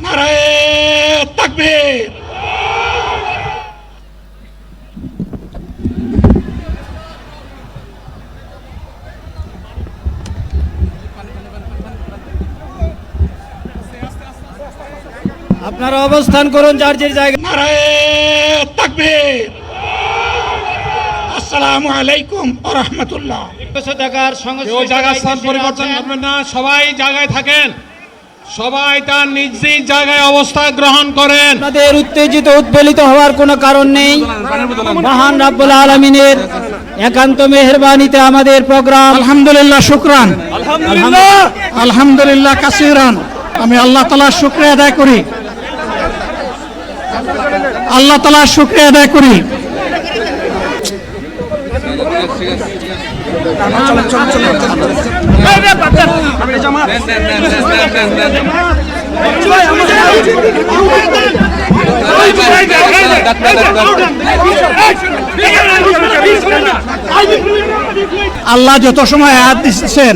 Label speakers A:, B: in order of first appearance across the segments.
A: নারায়ে তাকবীর।
B: আপনারা অবস্থান করুন যার যার জায়গায়।
A: নারায়ে তাকবীর। আসসালামু আলাইকুম ওয়া রাহমাতুল্লাহ।
C: কেউ জায়গা স্থান পরিবর্তন করবেন না, সবাই জায়গায় থাকেন, সবাই তার নিজ নিজ জায়গায় অবস্থান গ্রহণ করেন।
B: আপনাদের উত্তেজিত উদ্বেলিত হওয়ার কোনো কারণ নেই। মহান রাব্বুল আলামিনের একান্ত মেহেরবানিতে আমাদের প্রোগ্রাম
A: আলহামদুলিল্লাহ, শুকরান, আলহামদুলিল্লাহ কাসীরান। আমি আল্লাহ তাআলার শুকরিয়া আদায় করি, আল্লাহ তাআলার শুকরিয়া আদায় করি। আল্লাহ যত সময় হায়াত দিয়েছেন,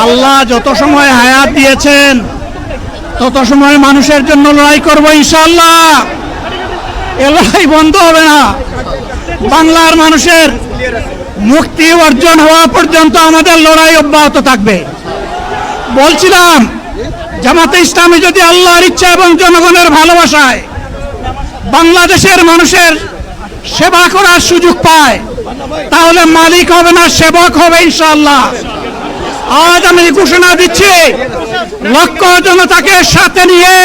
A: আল্লাহ যত সময় হায়াত দিয়েছেন তত সময় মানুষের জন্য লড়াই করবো ইনশাআল্লাহ। এ লড়াই বন্ধ হবে না। বাংলার মানুষের মুক্তি অর্জন হওয়া পর্যন্ত আমাদের লড়াই অব্যাহত থাকবে। বলছিলাম, জামাতে ইসলামী যদি আল্লাহর ইচ্ছা এবং জনগণের ভালোবাসায় বাংলাদেশের মানুষের সেবা করার সুযোগ পায়, তাহলে মালিক হবে না, সেবক হবে ইনশাআল্লাহ। আজ আমি ঘোষণা দিচ্ছি, লক্ষ জনতাকে সাথে নিয়ে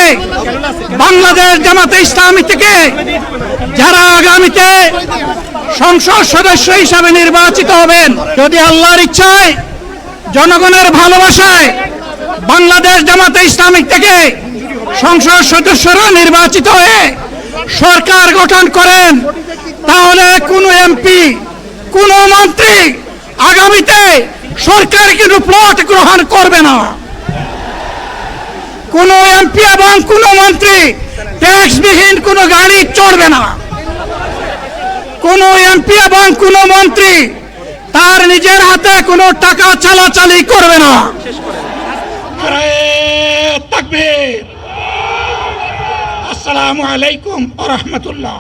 A: বাংলাদেশ জামাতে ইসলামী থেকে যারা আগামীতে সংসদ সদস্য হিসাবে নির্বাচিত হবেন, যদি আল্লাহর ইচ্ছায় জনগণের ভালোবাসায় বাংলাদেশ জামাতে ইসলামী থেকে সংসদ সদস্যরা নির্বাচিত হয়ে সরকার গঠন করেন, তাহলে কোনো এমপি, কোনো মন্ত্রী আগামীতে সরকার কিন্তু প্লট গ্রহণ করবে না। কোনো এমপি এবং কোনো মন্ত্রী ট্যাক্সবিহীন কোনো গাড়ি চড়বে না। কোনো এমপি এবং কোনো মন্ত্রী তার নিজের হাতে কোনো টাকা চালাচালি করবে না। তাকবীর। আসসালামু আলাইকুম ওয়া রাহমাতুল্লাহ।